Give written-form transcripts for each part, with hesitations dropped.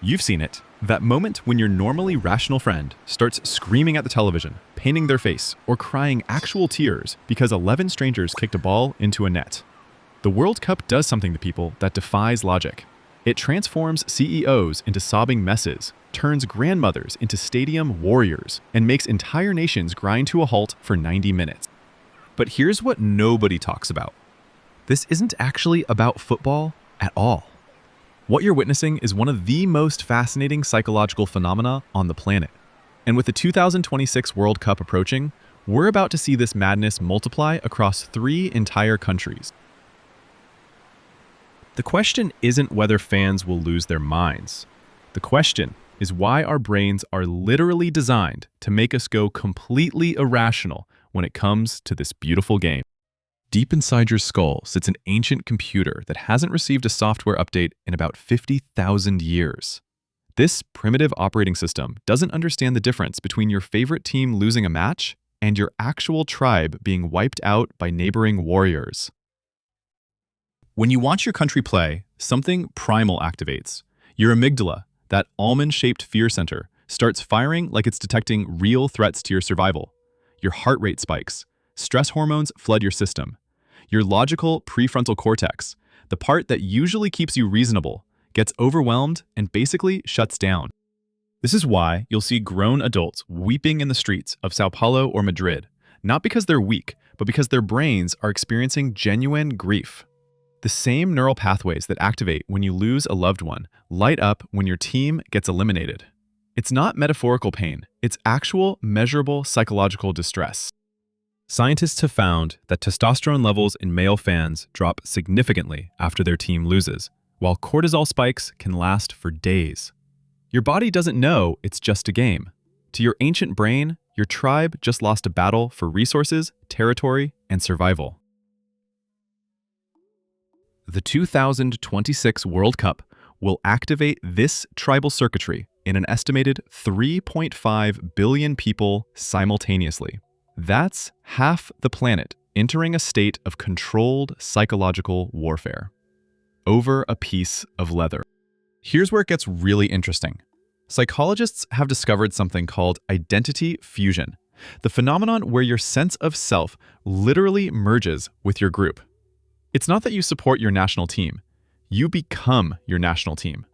You've seen it. That moment when your normally rational friend starts screaming at the television, painting their face, or crying actual tears because 11 strangers kicked a ball into a net. The World Cup does something to people that defies logic. It transforms CEOs into sobbing messes, turns grandmothers into stadium warriors, and makes entire nations grind to a halt for 90 minutes. But here's what nobody talks about. This isn't actually about football at all. What you're witnessing is one of the most fascinating psychological phenomena on the planet. And with the 2026 World Cup approaching, we're about to see this madness multiply across 3 entire countries. The question isn't whether fans will lose their minds. The question is why our brains are literally designed to make us go completely irrational when it comes to this beautiful game. Deep inside your skull sits an ancient computer that hasn't received a software update in about 50,000 years. This primitive operating system doesn't understand the difference between your favorite team losing a match and your actual tribe being wiped out by neighboring warriors. When you watch your country play, something primal activates. Your amygdala, that almond-shaped fear center, starts firing like it's detecting real threats to your survival. Your heart rate spikes. Stress hormones flood your system. Your logical prefrontal cortex, the part that usually keeps you reasonable, gets overwhelmed and basically shuts down. This is why you'll see grown adults weeping in the streets of Sao Paulo or Madrid, not because they're weak, but because their brains are experiencing genuine grief. The same neural pathways that activate when you lose a loved one light up when your team gets eliminated. It's not metaphorical pain, it's actual, measurable psychological distress. Scientists have found that testosterone levels in male fans drop significantly after their team loses, while cortisol spikes can last for days. Your body doesn't know it's just a game. To your ancient brain, your tribe just lost a battle for resources, territory, and survival. The 2026 World Cup will activate this tribal circuitry in an estimated 3.5 billion people simultaneously. That's half the planet entering a state of controlled psychological warfare over a piece of leather. Here's where it gets really interesting. Psychologists have discovered something called identity fusion, the phenomenon where your sense of self literally merges with your group. It's not that you support your national team, you become your national team.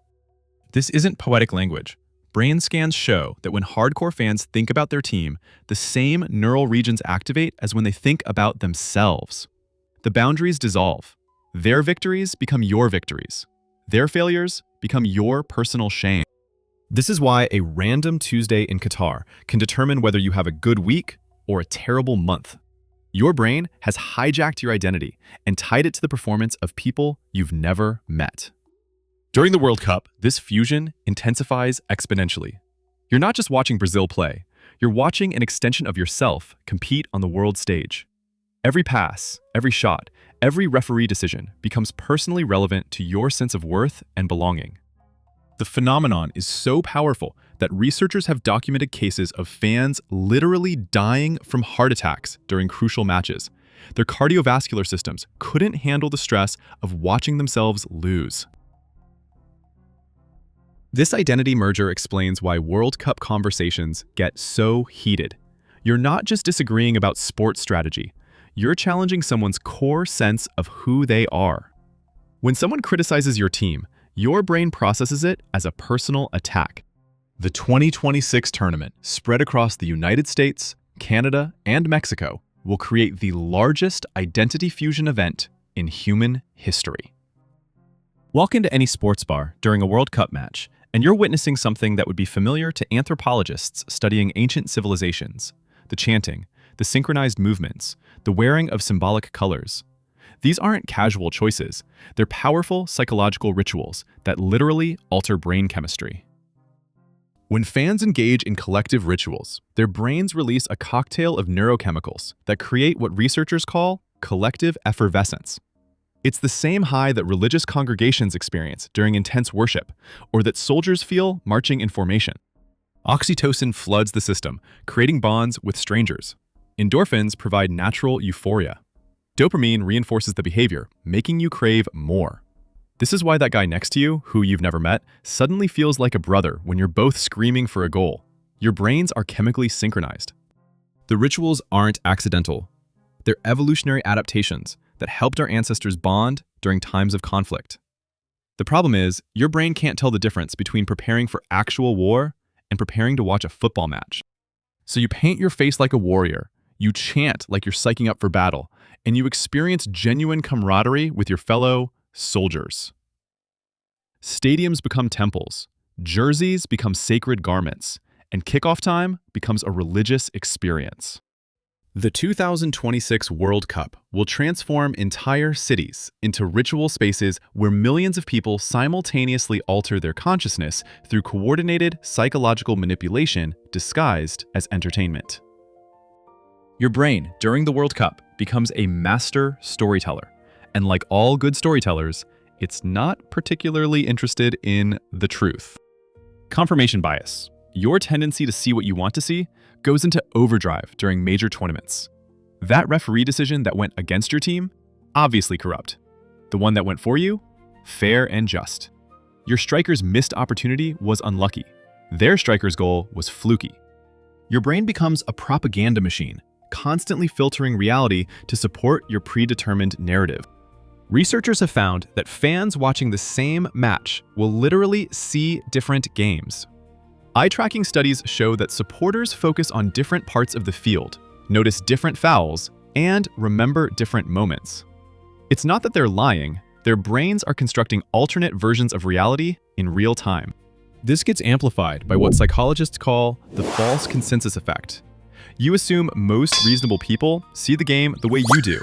This isn't poetic language. Brain scans show that when hardcore fans think about their team, the same neural regions activate as when they think about themselves. The boundaries dissolve. Their victories become your victories. Their failures become your personal shame. This is why a random Tuesday in Qatar can determine whether you have a good week or a terrible month. Your brain has hijacked your identity and tied it to the performance of people you've never met. During the World Cup, this fusion intensifies exponentially. You're not just watching Brazil play, you're watching an extension of yourself compete on the world stage. Every pass, every shot, every referee decision becomes personally relevant to your sense of worth and belonging. The phenomenon is so powerful that researchers have documented cases of fans literally dying from heart attacks during crucial matches. Their cardiovascular systems couldn't handle the stress of watching themselves lose. This identity merger explains why World Cup conversations get so heated. You're not just disagreeing about sports strategy, you're challenging someone's core sense of who they are. When someone criticizes your team, your brain processes it as a personal attack. The 2026 tournament, spread across the United States, Canada, and Mexico, will create the largest identity fusion event in human history. Walk into any sports bar during a World Cup match, and you're witnessing something that would be familiar to anthropologists studying ancient civilizations: the chanting, the synchronized movements, the wearing of symbolic colors. These aren't casual choices, they're powerful psychological rituals that literally alter brain chemistry. When fans engage in collective rituals, their brains release a cocktail of neurochemicals that create what researchers call collective effervescence. It's the same high that religious congregations experience during intense worship, or that soldiers feel marching in formation. Oxytocin floods the system, creating bonds with strangers. Endorphins provide natural euphoria. Dopamine reinforces the behavior, making you crave more. This is why that guy next to you, who you've never met, suddenly feels like a brother when you're both screaming for a goal. Your brains are chemically synchronized. The rituals aren't accidental. They're evolutionary adaptations that helped our ancestors bond during times of conflict. The problem is, your brain can't tell the difference between preparing for actual war and preparing to watch a football match. So you paint your face like a warrior, you chant like you're psyching up for battle, and you experience genuine camaraderie with your fellow soldiers. Stadiums become temples, jerseys become sacred garments, and kickoff time becomes a religious experience. The 2026 World Cup will transform entire cities into ritual spaces where millions of people simultaneously alter their consciousness through coordinated psychological manipulation disguised as entertainment. Your brain, during the World Cup, becomes a master storyteller. And like all good storytellers, it's not particularly interested in the truth. Confirmation bias. Your tendency to see what you want to see goes into overdrive during major tournaments. That referee decision that went against your team, obviously corrupt. The one that went for you, fair and just. Your striker's missed opportunity was unlucky. Their striker's goal was fluky. Your brain becomes a propaganda machine, constantly filtering reality to support your predetermined narrative. Researchers have found that fans watching the same match will literally see different games. Eye tracking studies show that supporters focus on different parts of the field, notice different fouls, and remember different moments. It's not that they're lying, their brains are constructing alternate versions of reality in real time. This gets amplified by what psychologists call the false consensus effect. You assume most reasonable people see the game the way you do.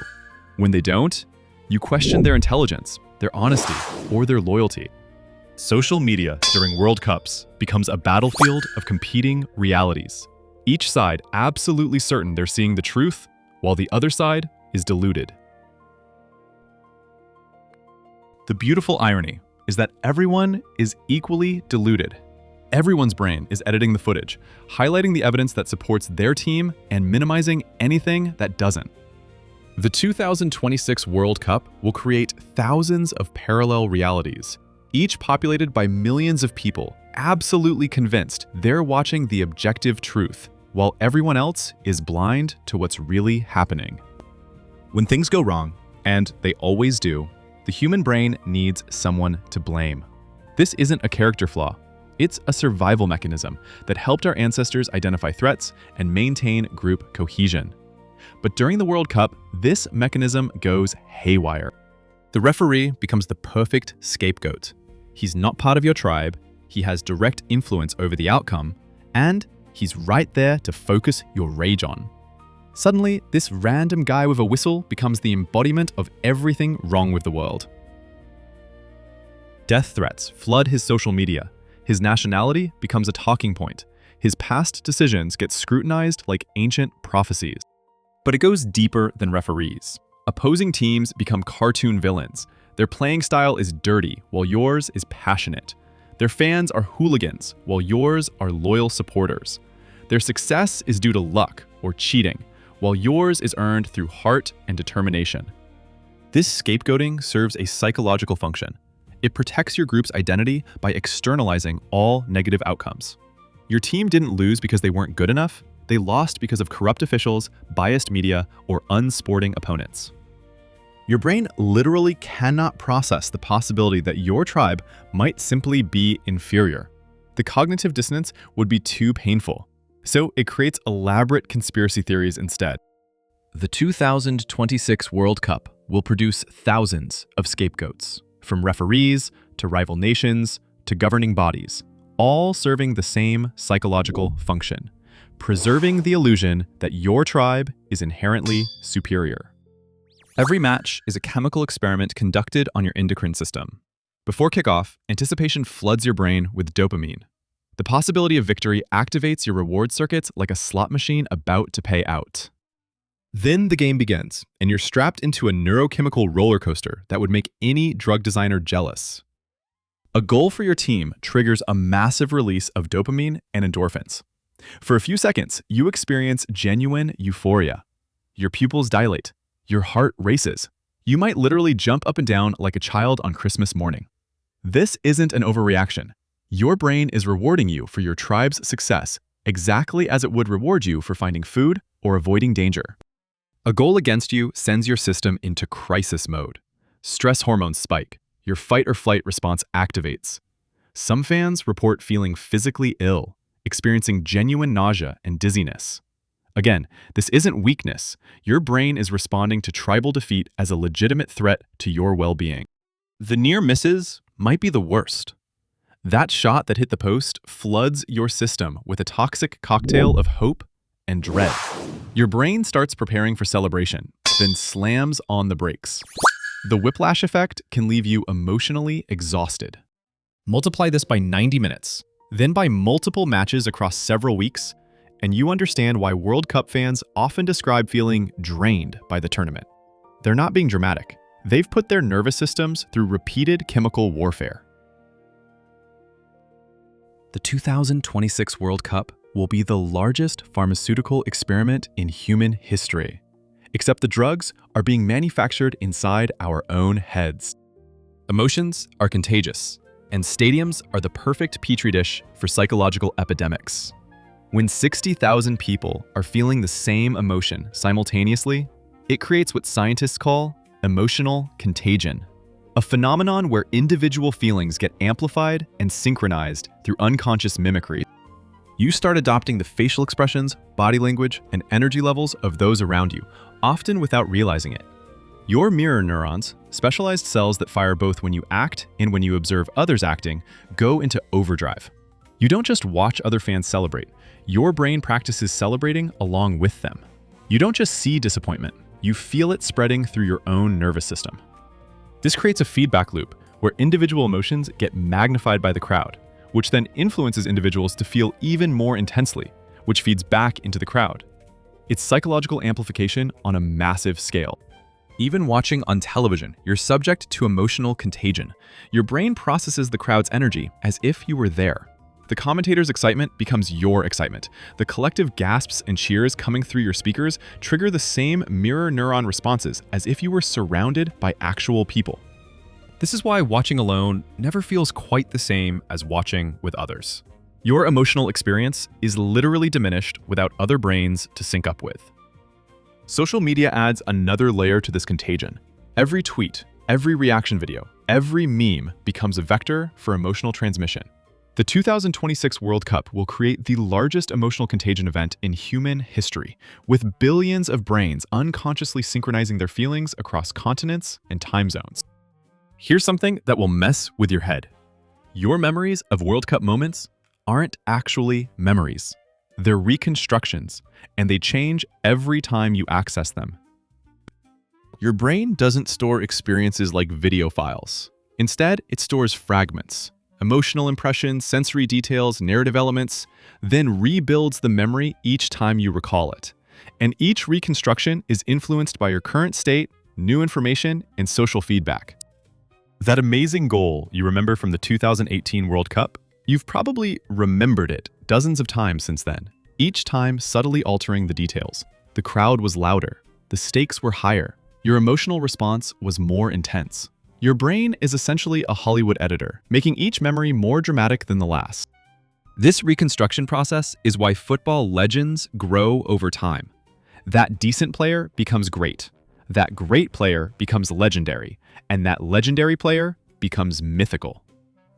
When they don't, you question their intelligence, their honesty, or their loyalty. Social media during World Cups becomes a battlefield of competing realities. Each side absolutely certain they're seeing the truth, while the other side is deluded. The beautiful irony is that everyone is equally deluded. Everyone's brain is editing the footage, highlighting the evidence that supports their team and minimizing anything that doesn't. The 2026 World Cup will create thousands of parallel realities, each populated by millions of people absolutely convinced they're watching the objective truth, while everyone else is blind to what's really happening. When things go wrong, and they always do, the human brain needs someone to blame. This isn't a character flaw. It's a survival mechanism that helped our ancestors identify threats and maintain group cohesion. But during the World Cup, this mechanism goes haywire. The referee becomes the perfect scapegoat. He's not part of your tribe, he has direct influence over the outcome, and he's right there to focus your rage on. Suddenly, this random guy with a whistle becomes the embodiment of everything wrong with the world. Death threats flood his social media. His nationality becomes a talking point. His past decisions get scrutinized like ancient prophecies. But it goes deeper than referees. Opposing teams become cartoon villains. Their playing style is dirty, while yours is passionate. Their fans are hooligans, while yours are loyal supporters. Their success is due to luck or cheating, while yours is earned through heart and determination. This scapegoating serves a psychological function. It protects your group's identity by externalizing all negative outcomes. Your team didn't lose because they weren't good enough. They lost because of corrupt officials, biased media, or unsporting opponents. Your brain literally cannot process the possibility that your tribe might simply be inferior. The cognitive dissonance would be too painful. So it creates elaborate conspiracy theories instead. The 2026 World Cup will produce thousands of scapegoats, from referees to rival nations to governing bodies, all serving the same psychological function: preserving the illusion that your tribe is inherently superior. Every match is a chemical experiment conducted on your endocrine system. Before kickoff, anticipation floods your brain with dopamine. The possibility of victory activates your reward circuits like a slot machine about to pay out. Then the game begins, and you're strapped into a neurochemical roller coaster that would make any drug designer jealous. A goal for your team triggers a massive release of dopamine and endorphins. For a few seconds, you experience genuine euphoria. Your pupils dilate. Your heart races. You might literally jump up and down like a child on Christmas morning. This isn't an overreaction. Your brain is rewarding you for your tribe's success exactly as it would reward you for finding food or avoiding danger. A goal against you sends your system into crisis mode. Stress hormones spike. Your fight or flight response activates. Some fans report feeling physically ill, experiencing genuine nausea and dizziness. Again, this isn't weakness. Your brain is responding to tribal defeat as a legitimate threat to your well-being. The near misses might be the worst. That shot that hit the post floods your system with a toxic cocktail of hope and dread. Your brain starts preparing for celebration, then slams on the brakes. The whiplash effect can leave you emotionally exhausted. Multiply this by 90 minutes, then by multiple matches across several weeks, and you understand why World Cup fans often describe feeling drained by the tournament. They're not being dramatic. They've put their nervous systems through repeated chemical warfare. The 2026 World Cup will be the largest pharmaceutical experiment in human history. Except the drugs are being manufactured inside our own heads. Emotions are contagious, and stadiums are the perfect petri dish for psychological epidemics. When 60,000 people are feeling the same emotion simultaneously, it creates what scientists call emotional contagion, a phenomenon where individual feelings get amplified and synchronized through unconscious mimicry. You start adopting the facial expressions, body language, and energy levels of those around you, often without realizing it. Your mirror neurons, specialized cells that fire both when you act and when you observe others acting, go into overdrive. You don't just watch other fans celebrate. Your brain practices celebrating along with them. You don't just see disappointment. You feel it spreading through your own nervous system. This creates a feedback loop where individual emotions get magnified by the crowd, which then influences individuals to feel even more intensely, which feeds back into the crowd. It's psychological amplification on a massive scale. Even watching on television, you're subject to emotional contagion. Your brain processes the crowd's energy as if you were there. The commentator's excitement becomes your excitement. The collective gasps and cheers coming through your speakers trigger the same mirror neuron responses as if you were surrounded by actual people. This is why watching alone never feels quite the same as watching with others. Your emotional experience is literally diminished without other brains to sync up with. Social media adds another layer to this contagion. Every tweet, every reaction video, every meme becomes a vector for emotional transmission. The 2026 World Cup will create the largest emotional contagion event in human history, with billions of brains unconsciously synchronizing their feelings across continents and time zones. Here's something that will mess with your head. Your memories of World Cup moments aren't actually memories. They're reconstructions, and they change every time you access them. Your brain doesn't store experiences like video files. Instead, it stores fragments, emotional impressions, sensory details, narrative elements, then rebuilds the memory each time you recall it. And each reconstruction is influenced by your current state, new information, and social feedback. That amazing goal you remember from the 2018 World Cup, you've probably remembered it dozens of times since then, each time subtly altering the details. The crowd was louder, the stakes were higher, your emotional response was more intense. Your brain is essentially a Hollywood editor, making each memory more dramatic than the last. This reconstruction process is why football legends grow over time. That decent player becomes great. That great player becomes legendary, and that legendary player becomes mythical.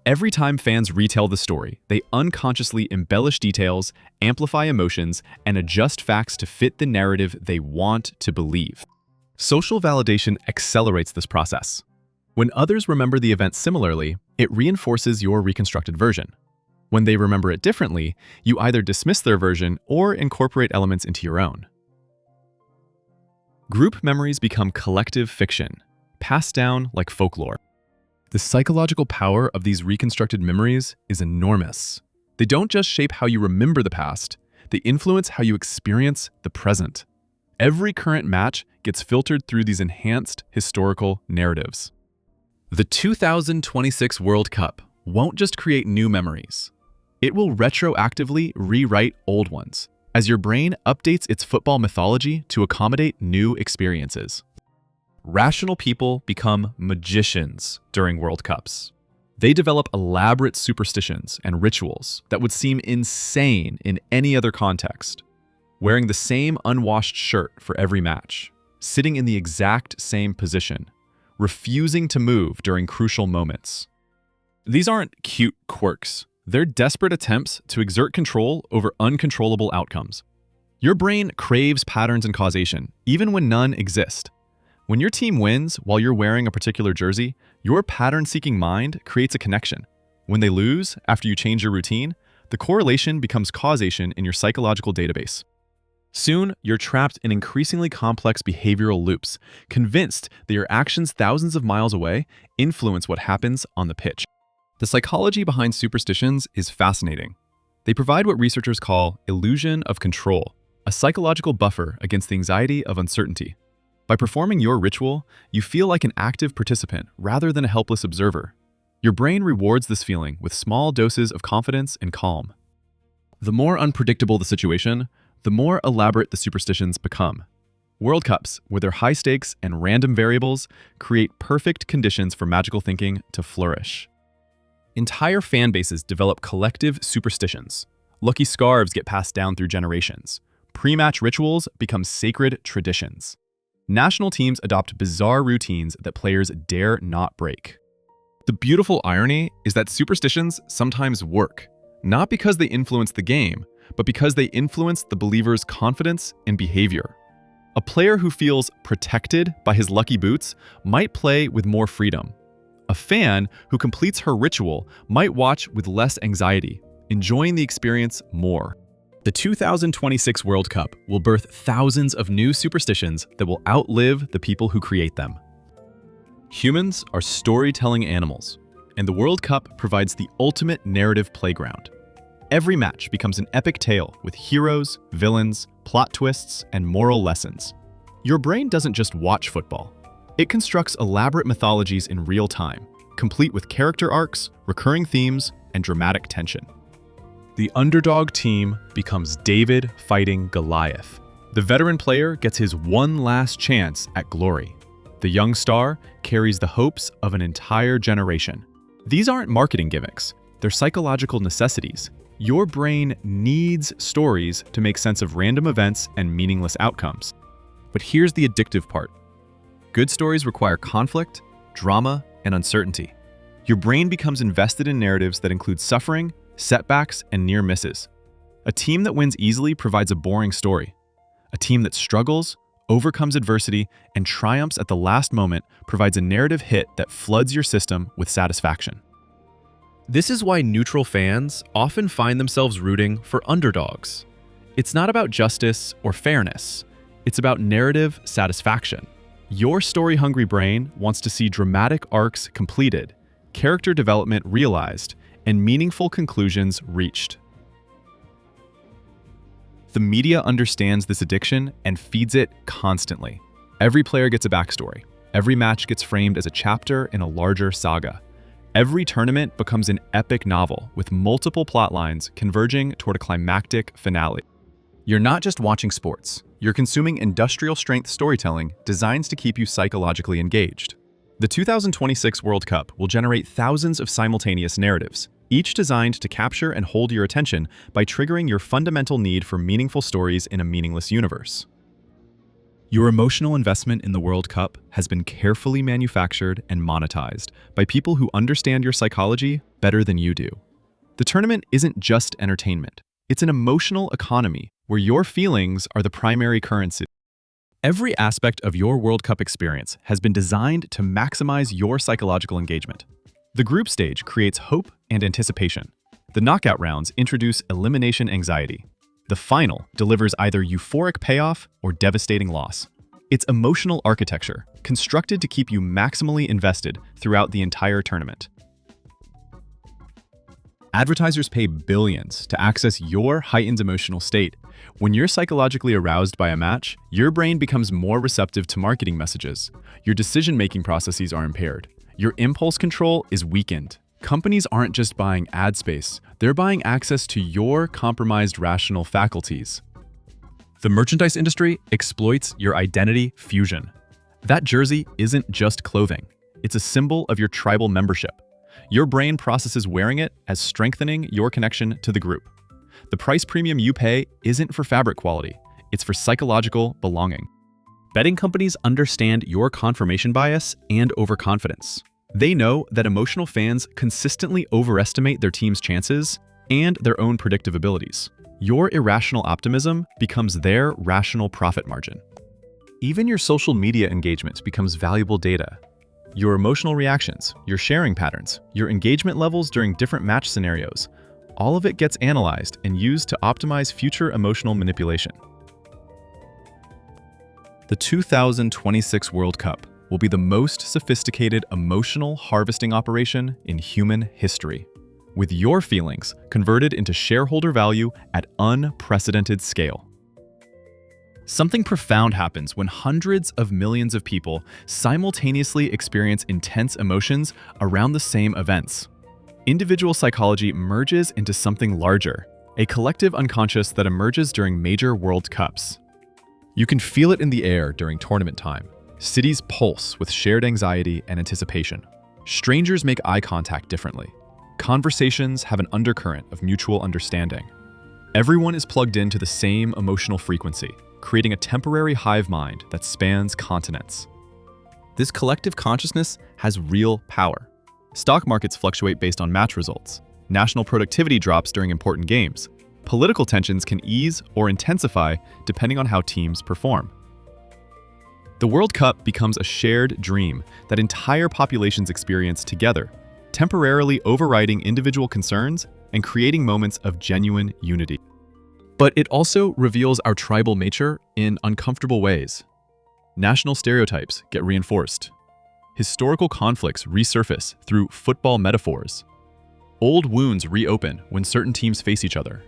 Every time fans retell the story, they unconsciously embellish details, amplify emotions, and adjust facts to fit the narrative they want to believe. Social validation accelerates this process. When others remember the event similarly, it reinforces your reconstructed version. When they remember it differently, you either dismiss their version or incorporate elements into your own. Group memories become collective fiction, passed down like folklore. The psychological power of these reconstructed memories is enormous. They don't just shape how you remember the past, they influence how you experience the present. Every current match gets filtered through these enhanced historical narratives. The 2026 World Cup won't just create new memories. It will retroactively rewrite old ones, as your brain updates its football mythology to accommodate new experiences. Rational people become magicians during World Cups. They develop elaborate superstitions and rituals that would seem insane in any other context. Wearing the same unwashed shirt for every match, sitting in the exact same position, refusing to move during crucial moments. These aren't cute quirks. They're desperate attempts to exert control over uncontrollable outcomes. Your brain craves patterns and causation, even when none exist. When your team wins while you're wearing a particular jersey, your pattern-seeking mind creates a connection. When they lose after you change your routine, the correlation becomes causation in your psychological database. Soon, you're trapped in increasingly complex behavioral loops, convinced that your actions thousands of miles away influence what happens on the pitch. The psychology behind superstitions is fascinating. They provide what researchers call illusion of control, a psychological buffer against the anxiety of uncertainty. By performing your ritual, you feel like an active participant rather than a helpless observer. Your brain rewards this feeling with small doses of confidence and calm. The more unpredictable the situation, the more elaborate the superstitions become. World Cups, with their high stakes and random variables, create perfect conditions for magical thinking to flourish. Entire fan bases develop collective superstitions. Lucky scarves get passed down through generations. Pre-match rituals become sacred traditions. National teams adopt bizarre routines that players dare not break. The beautiful irony is that superstitions sometimes work, not because they influence the game, but because they influence the believer's confidence and behavior. A player who feels protected by his lucky boots might play with more freedom. A fan who completes her ritual might watch with less anxiety, enjoying the experience more. The 2026 World Cup will birth thousands of new superstitions that will outlive the people who create them. Humans are storytelling animals, and the World Cup provides the ultimate narrative playground. Every match becomes an epic tale with heroes, villains, plot twists, and moral lessons. Your brain doesn't just watch football. It constructs elaborate mythologies in real time, complete with character arcs, recurring themes, and dramatic tension. The underdog team becomes David fighting Goliath. The veteran player gets his one last chance at glory. The young star carries the hopes of an entire generation. These aren't marketing gimmicks. They're psychological necessities. Your brain needs stories to make sense of random events and meaningless outcomes. But here's the addictive part. Good stories require conflict, drama, and uncertainty. Your brain becomes invested in narratives that include suffering, setbacks, and near misses. A team that wins easily provides a boring story. A team that struggles, overcomes adversity, and triumphs at the last moment provides a narrative hit that floods your system with satisfaction. This is why neutral fans often find themselves rooting for underdogs. It's not about justice or fairness. It's about narrative satisfaction. Your story-hungry brain wants to see dramatic arcs completed, character development realized, and meaningful conclusions reached. The media understands this addiction and feeds it constantly. Every player gets a backstory. Every match gets framed as a chapter in a larger saga. Every tournament becomes an epic novel with multiple plot lines converging toward a climactic finale. You're not just watching sports. You're consuming industrial-strength storytelling designed to keep you psychologically engaged. The 2026 World Cup will generate thousands of simultaneous narratives, each designed to capture and hold your attention by triggering your fundamental need for meaningful stories in a meaningless universe. Your emotional investment in the World Cup has been carefully manufactured and monetized by people who understand your psychology better than you do. The tournament isn't just entertainment. It's an emotional economy where your feelings are the primary currency. Every aspect of your World Cup experience has been designed to maximize your psychological engagement. The group stage creates hope and anticipation. The knockout rounds introduce elimination anxiety. The final delivers either euphoric payoff or devastating loss. It's emotional architecture, constructed to keep you maximally invested throughout the entire tournament. Advertisers pay billions to access your heightened emotional state. When you're psychologically aroused by a match, your brain becomes more receptive to marketing messages. Your decision-making processes are impaired. Your impulse control is weakened. Companies aren't just buying ad space, they're buying access to your compromised rational faculties. The merchandise industry exploits your identity fusion. That jersey isn't just clothing, it's a symbol of your tribal membership. Your brain processes wearing it as strengthening your connection to the group. The price premium you pay isn't for fabric quality, it's for psychological belonging. Betting companies understand your confirmation bias and overconfidence. They know that emotional fans consistently overestimate their team's chances and their own predictive abilities. Your irrational optimism becomes their rational profit margin. Even your social media engagement becomes valuable data. Your emotional reactions, your sharing patterns, your engagement levels during different match scenarios, all of it gets analyzed and used to optimize future emotional manipulation. The 2026 World Cup will be the most sophisticated emotional harvesting operation in human history, with your feelings converted into shareholder value at unprecedented scale. Something profound happens when hundreds of millions of people simultaneously experience intense emotions around the same events. Individual psychology merges into something larger, a collective unconscious that emerges during major World Cups. You can feel it in the air during tournament time. Cities pulse with shared anxiety and anticipation. Strangers make eye contact differently. Conversations have an undercurrent of mutual understanding. Everyone is plugged into the same emotional frequency, creating a temporary hive mind that spans continents. This collective consciousness has real power. Stock markets fluctuate based on match results. National productivity drops during important games. Political tensions can ease or intensify depending on how teams perform. The World Cup becomes a shared dream that entire populations experience together, temporarily overriding individual concerns and creating moments of genuine unity. But it also reveals our tribal nature in uncomfortable ways. National stereotypes get reinforced. Historical conflicts resurface through football metaphors. Old wounds reopen when certain teams face each other.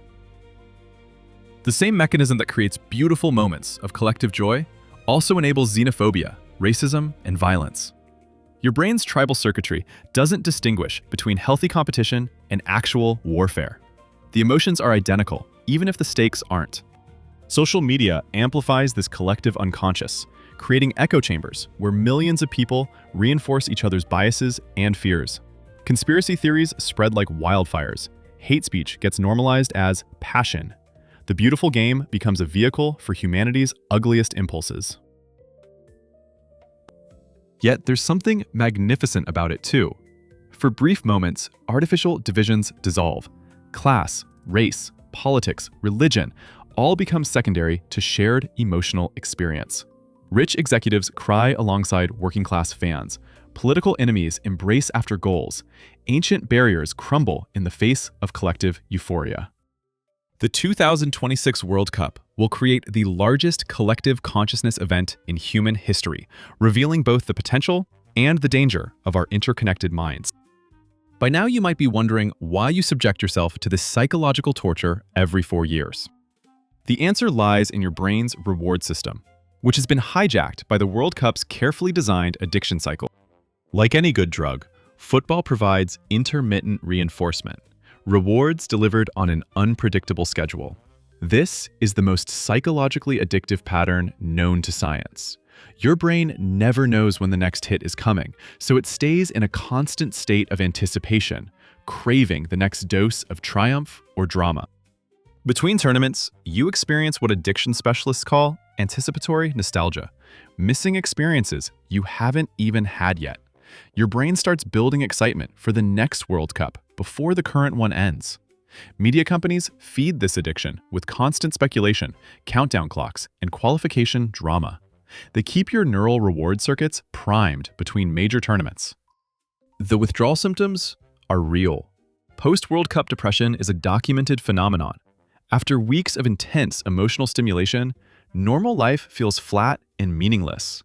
The same mechanism that creates beautiful moments of collective joy also enables xenophobia, racism, and violence. Your brain's tribal circuitry doesn't distinguish between healthy competition and actual warfare. The emotions are identical, even if the stakes aren't. Social media amplifies this collective unconscious, creating echo chambers where millions of people reinforce each other's biases and fears. Conspiracy theories spread like wildfires. Hate speech gets normalized as passion. The beautiful game becomes a vehicle for humanity's ugliest impulses. Yet there's something magnificent about it too. For brief moments, artificial divisions dissolve. Class, race, politics, religion all become secondary to shared emotional experience. Rich executives cry alongside working-class fans. Political enemies embrace after goals. Ancient barriers crumble in the face of collective euphoria. The 2026 World Cup will create the largest collective consciousness event in human history, revealing both the potential and the danger of our interconnected minds. By now, you might be wondering why you subject yourself to this psychological torture every 4 years. The answer lies in your brain's reward system, which has been hijacked by the World Cup's carefully designed addiction cycle. Like any good drug, football provides intermittent reinforcement, rewards delivered on an unpredictable schedule. This is the most psychologically addictive pattern known to science. Your brain never knows when the next hit is coming, so it stays in a constant state of anticipation, craving the next dose of triumph or drama. Between tournaments, you experience what addiction specialists call anticipatory nostalgia, missing experiences you haven't even had yet. Your brain starts building excitement for the next World Cup before the current one ends. Media companies feed this addiction with constant speculation, countdown clocks, and qualification drama. They keep your neural reward circuits primed between major tournaments. The withdrawal symptoms are real. Post-World Cup depression is a documented phenomenon. After weeks of intense emotional stimulation, normal life feels flat and meaningless.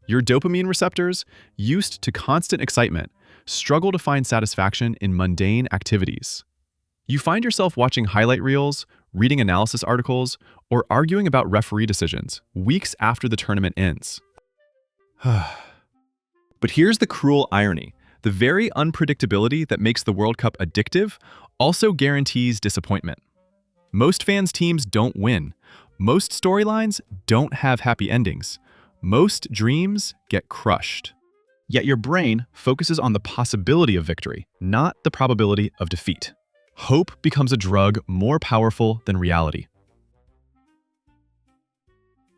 Your dopamine receptors, used to constant excitement, struggle to find satisfaction in mundane activities. You find yourself watching highlight reels, reading analysis articles, or arguing about referee decisions weeks after the tournament ends. But here's the cruel irony. The very unpredictability that makes the World Cup addictive also guarantees disappointment. Most fans' teams don't win. Most storylines don't have happy endings. Most dreams get crushed. Yet your brain focuses on the possibility of victory, not the probability of defeat. Hope becomes a drug more powerful than reality.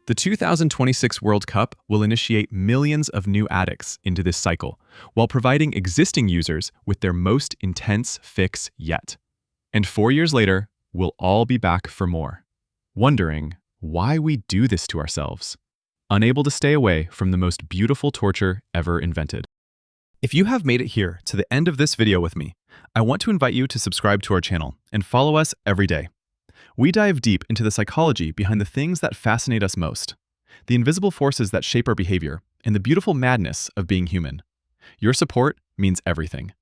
The 2026 World Cup will initiate millions of new addicts into this cycle, while providing existing users with their most intense fix yet. And 4 years later, we'll all be back for more, wondering why we do this to ourselves, unable to stay away from the most beautiful torture ever invented. If you have made it here to the end of this video with me, I want to invite you to subscribe to our channel and follow us every day. We dive deep into the psychology behind the things that fascinate us most, the invisible forces that shape our behavior, and the beautiful madness of being human. Your support means everything.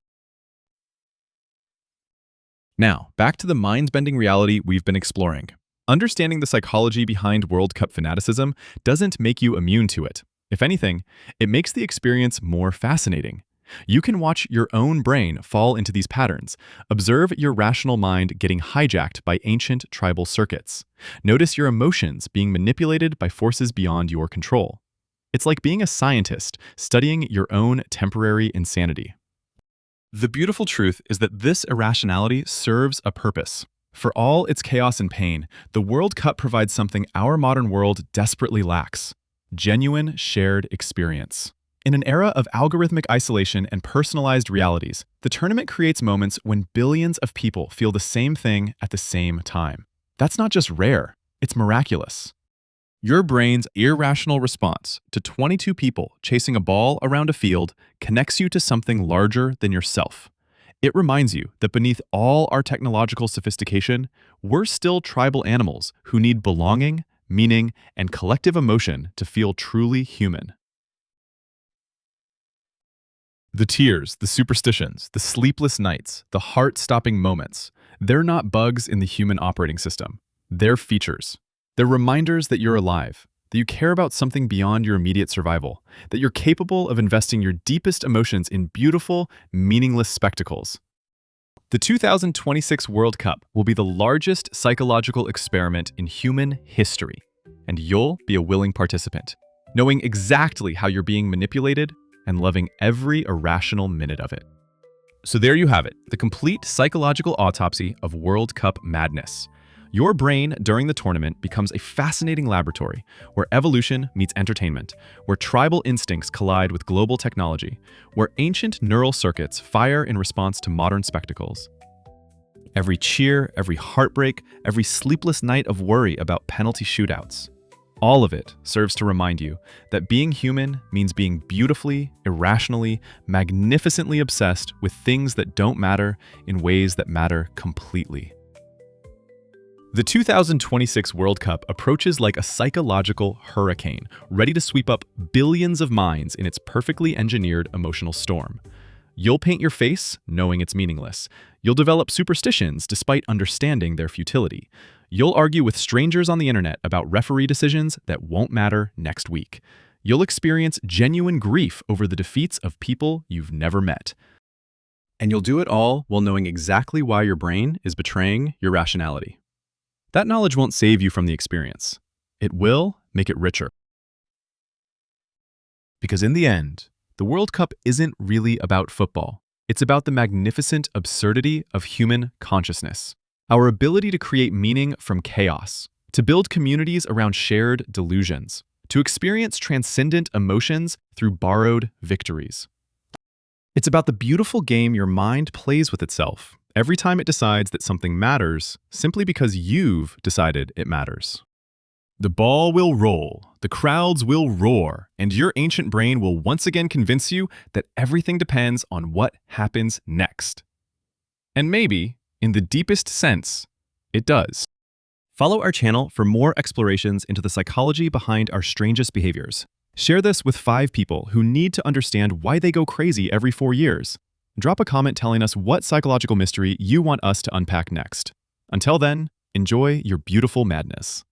Now, back to the mind-bending reality we've been exploring. Understanding the psychology behind World Cup fanaticism doesn't make you immune to it. If anything, it makes the experience more fascinating. You can watch your own brain fall into these patterns. Observe your rational mind getting hijacked by ancient tribal circuits. Notice your emotions being manipulated by forces beyond your control. It's like being a scientist studying your own temporary insanity. The beautiful truth is that this irrationality serves a purpose. For all its chaos and pain, the World Cup provides something our modern world desperately lacks: genuine shared experience. In an era of algorithmic isolation and personalized realities, the tournament creates moments when billions of people feel the same thing at the same time. That's not just rare, it's miraculous. Your brain's irrational response to 22 people chasing a ball around a field connects you to something larger than yourself. It reminds you that beneath all our technological sophistication, we're still tribal animals who need belonging, meaning, and collective emotion to feel truly human. The tears, the superstitions, the sleepless nights, the heart-stopping moments, they're not bugs in the human operating system. They're features. They're reminders that you're alive, that you care about something beyond your immediate survival, that you're capable of investing your deepest emotions in beautiful, meaningless spectacles. The 2026 World Cup will be the largest psychological experiment in human history, and you'll be a willing participant, knowing exactly how you're being manipulated and loving every irrational minute of it. So there you have it, the complete psychological autopsy of World Cup madness. Your brain during the tournament becomes a fascinating laboratory where evolution meets entertainment, where tribal instincts collide with global technology, where ancient neural circuits fire in response to modern spectacles. Every cheer, every heartbreak, every sleepless night of worry about penalty shootouts. All of it serves to remind you that being human means being beautifully, irrationally, magnificently obsessed with things that don't matter in ways that matter completely. The 2026 World Cup approaches like a psychological hurricane, ready to sweep up billions of minds in its perfectly engineered emotional storm. You'll paint your face knowing it's meaningless. You'll develop superstitions despite understanding their futility. You'll argue with strangers on the internet about referee decisions that won't matter next week. You'll experience genuine grief over the defeats of people you've never met. And you'll do it all while knowing exactly why your brain is betraying your rationality. That knowledge won't save you from the experience. It will make it richer. Because in the end, the World Cup isn't really about football. It's about the magnificent absurdity of human consciousness. Our ability to create meaning from chaos, to build communities around shared delusions, to experience transcendent emotions through borrowed victories. It's about the beautiful game your mind plays with itself every time it decides that something matters simply because you've decided it matters. The ball will roll, the crowds will roar, and your ancient brain will once again convince you that everything depends on what happens next. And maybe, in the deepest sense, it does. Follow our channel for more explorations into the psychology behind our strangest behaviors. Share this with 5 people who need to understand why they go crazy every 4 years. Drop a comment telling us what psychological mystery you want us to unpack next. Until then, enjoy your beautiful madness.